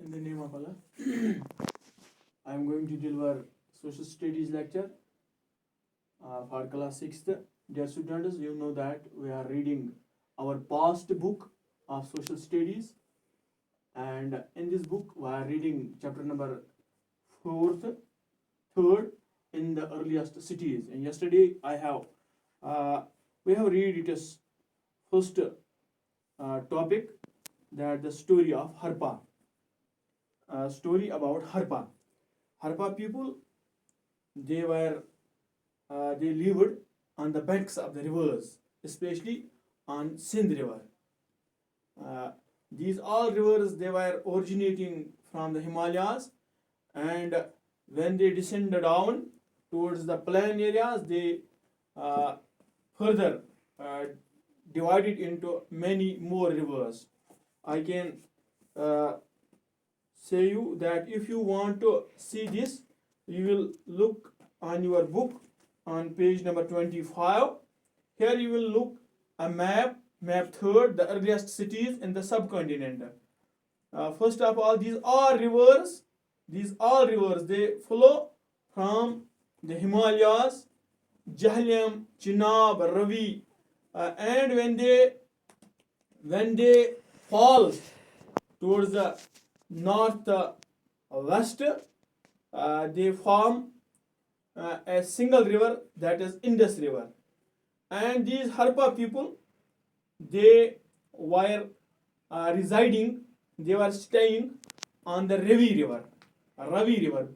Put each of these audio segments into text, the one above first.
In the name of Allah, I am going to deliver social studies lecture for class 6th. Dear students, you know that we are reading our past book of social studies, and in this book we are reading chapter number 4th, 3rd in the earliest cities. And yesterday we have read it as first topic, that the story of Harpa. Story about Harpa. Harpa people, they lived on the banks of the rivers, especially on Sindh River. These all rivers, they were originating from the Himalayas, and when they descended down towards the plain areas, they further divided into many more rivers. I can say you that if you want to see this, you will look on your book on page number 25. Here you will look a map 3rd, the earliest cities in the subcontinent. First of all, these all rivers, they flow from the Himalayas, Jahelyam, Chenab, Ravi, and when they fall towards the north west, they form a single river, that is Indus River. And these Harpa people, they were they were staying on the Ravi River,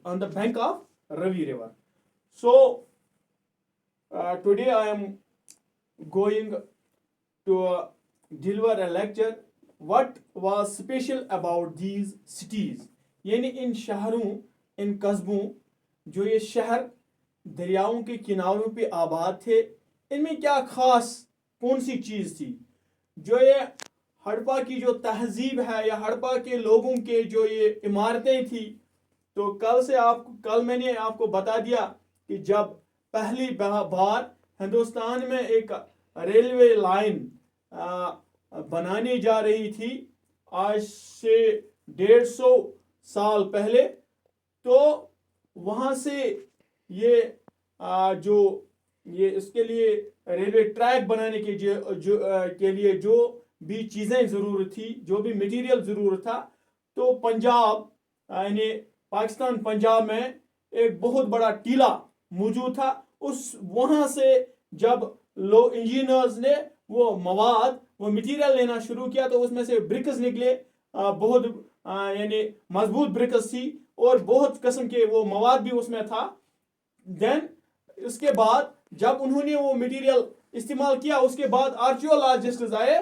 on the bank of Ravi River. So today I am going to deliver a lecture. What was special about these cities, یعنی ان شہروں, ان قصبوں, جو یہ شہر دریاؤں کے کناروں پہ آباد تھے, ان میں کیا خاص کون سی چیز تھی جو یہ ہڑپا کی جو تہذیب ہے یا ہڑپا کے لوگوں کے جو یہ عمارتیں تھیں. تو کل میں نے آپ کو بتا دیا کہ جب پہلی بار ہندوستان میں ایک ریلوے لائن بنانے جا رہی تھی, آج سے 150 سال پہلے, تو وہاں سے یہ اس کے لیے ریلوے ٹریک بنانے کے لیے جو بھی چیزیں ضرورت تھی, جو بھی مٹیریل ضرورت تھا, تو پنجاب یعنی پاکستان پنجاب میں ایک بہت بڑا ٹیلا موجود تھا. وہاں سے جب انجینئرز نے وہ مٹیریل لینا شروع کیا, تو اس میں سے برکس نکلے, بہت یعنی مضبوط برکس تھی, اور بہت قسم کے وہ مواد بھی اس میں تھا. دین اس کے بعد جب انہوں نے وہ مٹیریل استعمال کیا, اس کے بعد آرکیولوجسٹس آئے,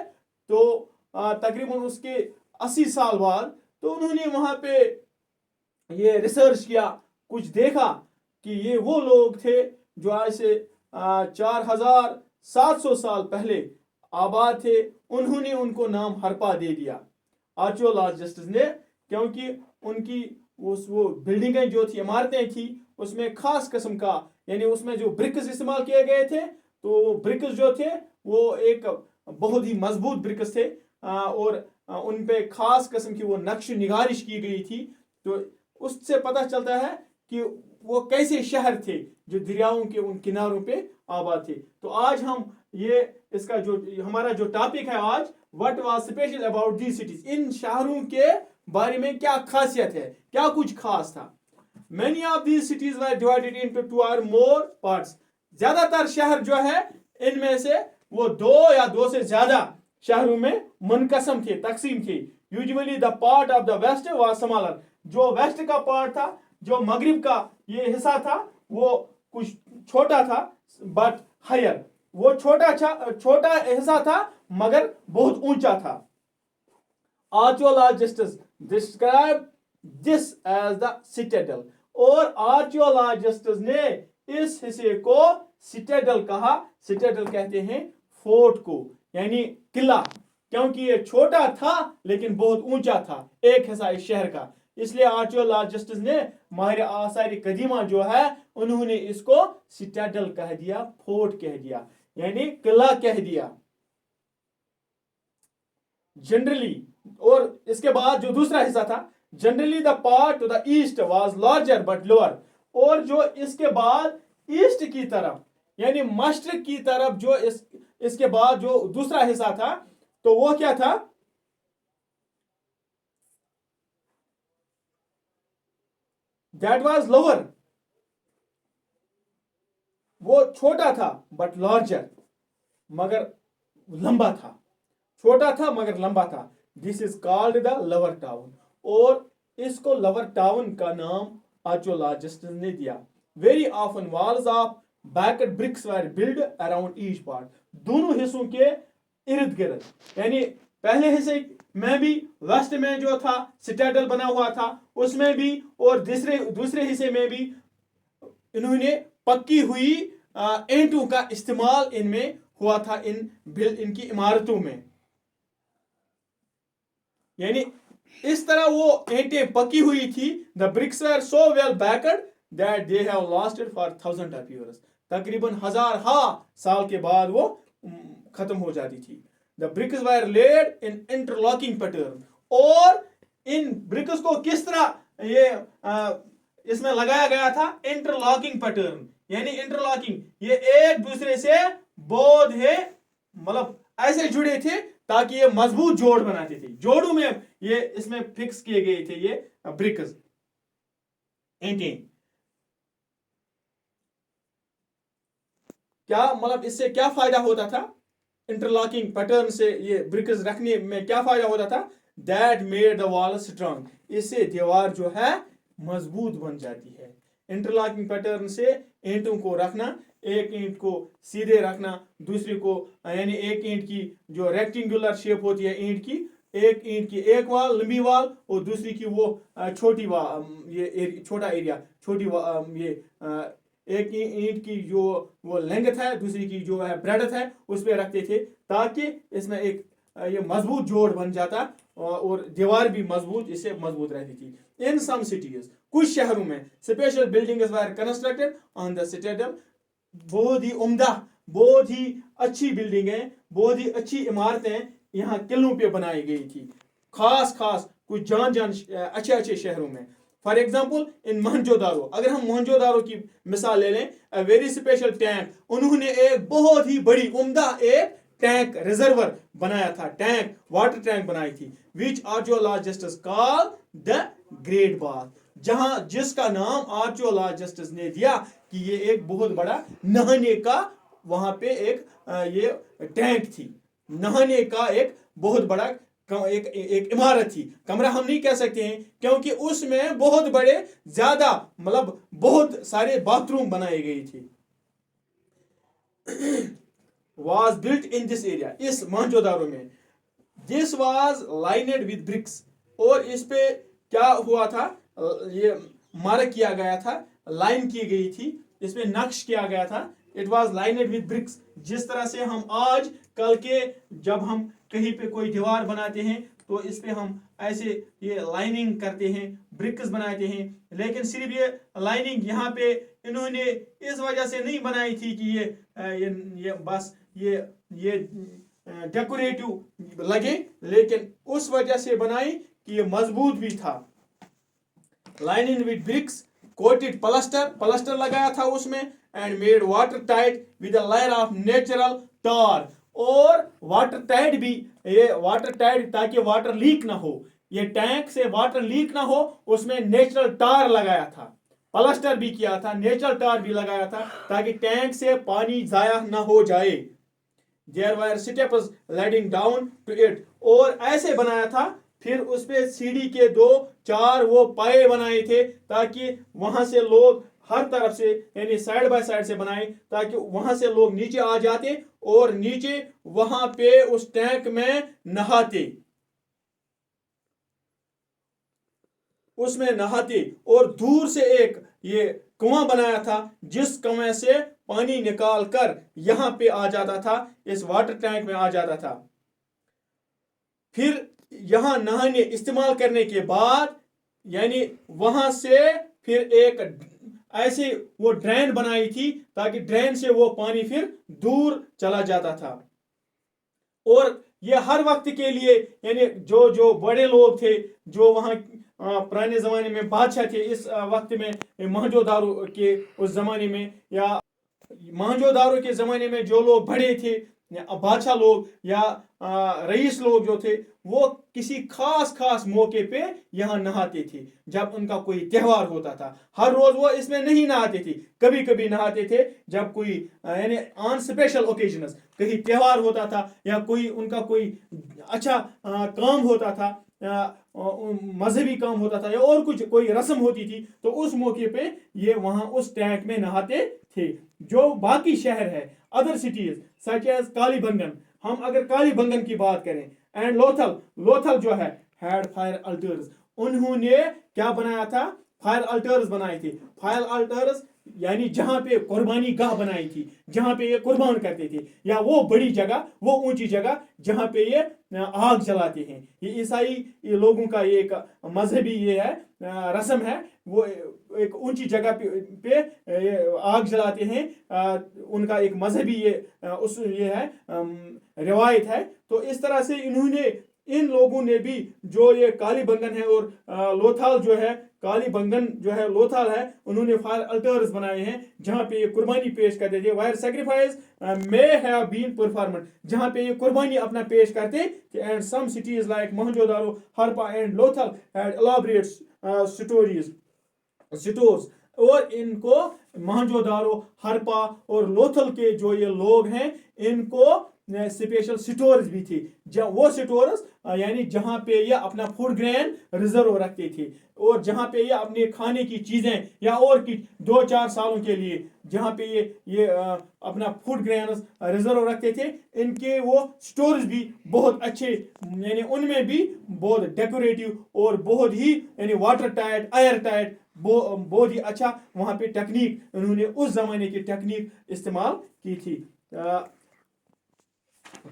تو تقریباً اس کے 80 سال بعد, تو انہوں نے وہاں پہ یہ ریسرچ کیا, کچھ دیکھا کہ یہ وہ لوگ تھے جو آج سے 4700 سال پہلے آباد تھے. انہوں نے ان کو نام ہرپا دے دیا, آرکیولوجسٹس نے, کیونکہ ان کی وہ بلڈنگیں جو تھی, عمارتیں تھیں, اس میں خاص قسم کا, یعنی اس میں جو برکس استعمال کیے گئے تھے, تو برکس جو تھے وہ ایک بہت ہی مضبوط برکس تھے, اور ان پہ خاص قسم کی وہ نقش نگارش کی گئی تھی. تو اس سے پتہ چلتا ہے کہ وہ کیسے شہر تھے جو دریاؤں کے ان کناروں پہ آباد تھے. تو آج ہم اس کا جو ہمارا جو ٹاپک ہے آج, what was special about these cities, ان شہروں کے بارے میں کیا خاصیت ہے, کیا کچھ خاص تھا. many of these cities were divided into 2 or more parts. زیادہ تر شہر جو ہے ان میں سے وہ 2 یا 2 سے زیادہ شہروں میں منقسم تھے, تقسیم تھے. usually the part of the west was smaller. جو ویسٹ کا پارٹ تھا, جو مغرب کا یہ حصہ تھا, وہ کچھ چھوٹا تھا, بٹ ہائر, وہ چھوٹا حصہ تھا مگر بہت اونچا تھا. Archaeologists describe this as the citadel. اور آرکیولوجسٹس نے اس حصے کو سٹیڈل کہا. سٹیڈل کہتے ہیں فورٹ کو, یعنی قلعہ, کیونکہ یہ چھوٹا تھا لیکن بہت اونچا تھا, ایک حصہ اس شہر کا. اس لیے آرکیولوجسٹس نے, ماہر آثار قدیمہ جو ہے, انہوں نے اس کو سٹیڈل کہہ دیا, فورٹ کہہ دیا, یعنی قلعہ کہہ دیا. جنرلی, اور اس کے بعد جو دوسرا حصہ تھا, generally the part two the east was larger but lower, और जो इसके बाद ईस्ट की तरफ यानी मशरिक की तरफ जो इसके बाद जो दूसरा हिस्सा था तो वो क्या था, दैट वाज लोअर, वो छोटा था बट लार्जर, मगर लंबा था, छोटा था मगर लंबा था। This is called the lower town, और इसको लोअर टाउन का नाम आर्कियोलॉजिस्ट ने दिया। Very often walls of baked bricks were build around each part, दोनों हिस्सों के इर्द गिर्द, यानी पहले हिस्से में भी वेस्ट में जो था सिटाडल बना हुआ था उसमें भी, और दूसरे हिस्से में भी इन्होंने पक्की हुई ईंटों का इस्तेमाल इनमें हुआ था, इनकी इमारतों में। यानी इस तरह वो ईंटें पकी हुई थी। The bricks were so well baked that they have lasted for 1000 of years, तकरीबन 1000 साल के बाद वो खत्म हो जाती थी। The bricks were laid in interlocking pattern, और इन ब्रिक्स को किस तरह ये इसमें लगाया गया था, इंटरलॉकिंग पैटर्न, यानी इंटरलॉकिंग, ये एक दूसरे से बोध है मतलब ऐसे जुड़े थे ताकि ये मजबूत जोड़ बनाते थे, जोड़ों में ये इसमें फिक्स किए गए थे ये ब्रिक्स ईंटें। क्या मतलब इससे क्या फायदा होता था, इंटरलॉकिंग पैटर्न से ये ब्रिक्स रखने में क्या फायदा होता था, that made the wall strong, इससे दीवार जो है मजबूत बन जाती है। इंटरलॉकिंग पैटर्न से ईंटों को रखना, एक ईंट को सीधे रखना, दूसरी को यानी एक ईंट की जो रेक्टेंगुलर शेप होती है ईंट की, एक ईंट की एक वाल लंबी वाल और दूसरी की वो छोटी वाल, ये छोटा एरिया छोटी ये एक ईंट की जो वो लेंथ है दूसरी की जो है ब्रेडथ है उस पर रखते थे ताकि इसमें एक ये मजबूत जोड़ बन जाता और दीवार भी मजबूत इससे मजबूत रहती थी। इन सम सिटीज, कुछ शहरों में special buildings were constructed on the Citadel, बहुत ही उम्दा, बहुत ही अच्छी बिल्डिंगें, बहुत ही अच्छी इमारतें यहाँ किलों पे बनाई गई थी, खास कुछ जान अच्छे शहरों में। फॉर एग्जाम्पल इन मोहनजोदारो, अगर हम मोहनजोदारो की मिसाल ले लें, अ वेरी स्पेशल टैंक, उन्होंने एक बहुत ही बड़ी उम्दा एक टैंक रिजर्वर बनाया था, टैंक वाटर टैंक बनाई थी, which archaeologists call the great bath, जहां जिसका नाम आर्कियोलॉजिस्ट्स ने दिया कि ये एक बहुत बड़ा नहाने का वहां पे एक ये टैंक थी, नहाने का एक बहुत बड़ा एक इमारत थी, कमरा हम नहीं कह सकते हैं क्योंकि उसमें बहुत बड़े ज्यादा मतलब बहुत सारे बाथरूम बनाए गए थे। was built in this area, इस मोहनजोदारो में, this was lined with bricks, और इस पे क्या हुआ था, ये मार्क किया गया था, लाइन की गई थी, इसमें नक्श किया गया था, it was lined with bricks, जिस तरह से हम आज कल के जब हम कहीं पे कोई दीवार बनाते हैं तो इस पे हम ऐसे ये लाइनिंग करते हैं, ब्रिक्स बनाते हैं, लेकिन सिर्फ ये लाइनिंग यहाँ पे इन्होंने इस वजह से नहीं बनाई थी कि ये बस ये डेकोरेटिव लगे, लेकिन उस वजह से बनाई कि ये मजबूत भी था। Lining with bricks, coated plaster लगाया था उसमें, and made water tight with a layer of natural tar, और वाटर टाइट भी, ये वाटर टाइट ताकि वाटर लीक ना हो, ये टैंक से वाटर लीक ना हो, उसमें नेचुरल टार लगाया था, प्लास्टर भी किया था, नेचुरल टार भी लगाया था ताकि टैंक से पानी जाया ना हो जाए। There were steps leading down to it, और ऐसे बनाया था, फिर उस पे सीढ़ी के 2-4 वो पाए बनाए थे ताकि वहां से लोग हर तरफ से यानी साइड बाय साइड से बनाए ताकि वहां से लोग नीचे आ जाते और नीचे वहां पे उस टैंक में नहाते, उसमें नहाते, और दूर से एक ये कुआं बनाया था जिस कुएं से पानी निकाल कर यहां पे आ जाता था, इस वाटर टैंक में आ जाता था। फिर यहां नहाने इस्तेमाल करने के बाद यानी वहां से फिर एक ऐसे वो ड्रेन बनाई थी ताकि ड्रेन से वो पानी फिर दूर चला जाता था, और ये हर वक्त के लिए यानी जो बड़े लोग थे जो वहां पुराने ज़माने में बादशाह थे, इस वक्त में महजोदारों के उस ज़माने में, या महजोदारों के ज़माने में जो लोग बड़े थे, बादशाह लोग या रईस लोग जो थे, वो किसी खास खास मौके पे यहाँ नहाते थे जब उनका कोई त्यौहार होता था। हर रोज वो इसमें नहीं नहाते थे, कभी कभी नहाते थे जब कोई यानी ऑन स्पेशल ओकेजन्स, कहीं त्यौहार होता था या कोई उनका कोई अच्छा काम होता था, मजहबी काम होता था या और कुछ कोई रस्म होती थी, तो उस मौके पे ये वहाँ उस टैंक में नहाते थे। जो बाकी शहर है, other cities such as Kalibangan, हम अगर कालीबंगन की बात करें, एंड लोथल, लोथल जो है हैड फायर अल्टर्स, उन्होंने क्या बनाया था, फायर अल्टर्स बनाए थे। फायर अल्टर्स यानी जहां पे कुर्बानी गाह बनाई थी, जहां पे ये कुर्बान करते थे, या वो बड़ी जगह, वो ऊंची जगह जहां पे ये आग जलाते हैं। ये ईसाई ये लोगों का ये एक मजहबी ये है, रस्म है, वो एक ऊंची जगह पे आग जलाते हैं, उनका एक मजहबी ये है रिवायत है। तो इस तरह से इन्होंने, इन लोगों ने भी जो ये कालीबंगन है और लोथाल जो है, कालीबंगन जो है लोथाल है, उन्होंने फायर अल्टर्स बनाए हैं जहां पे ये कुर्बानी पेश करते थे। Where sacrifice may have been performed, जहां पे ये कुर्बानी अपना पेश करते थे। And some cities like Mohenjodaro, Harappa and Lothal had elaborate stores, और इनको मोहनजोदारो, हरप्पा और लोथल के जो ये लोग हैं, इनको स्पेशल स्टोर्स भी थी। वो स्टोर्स यानी जहां पे ये अपना फूड ग्रेन रिजर्व रखते थे, और जहां पे ये अपने खाने की चीजें या और की 2-4 सालों के लिए जहां पे ये अपना फूड ग्रेन रिजर्व रखते थे, इनके वो स्टोर्स भी बहुत अच्छे, यानी उनमें भी बहुत डेकोरेटिव और बहुत ही यानी वाटर टाइट, एयर टाइट, बहुत ही अच्छा वहां पे टेक्निक, उन्होंने उस जमाने की टेक्निक इस्तेमाल की थी।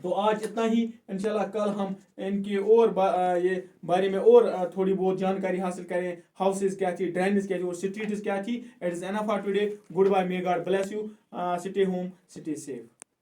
तो आज इतना ही, इंशाल्लाह कल हम इनके और ये बारे में और थोड़ी बहुत जानकारी हासिल करें। हाउसेस क्या थी, ड्रेनेज क्या थी और स्ट्रीट्स क्या थी। It is enough for today. Goodbye, may God bless you, stay home, stay safe.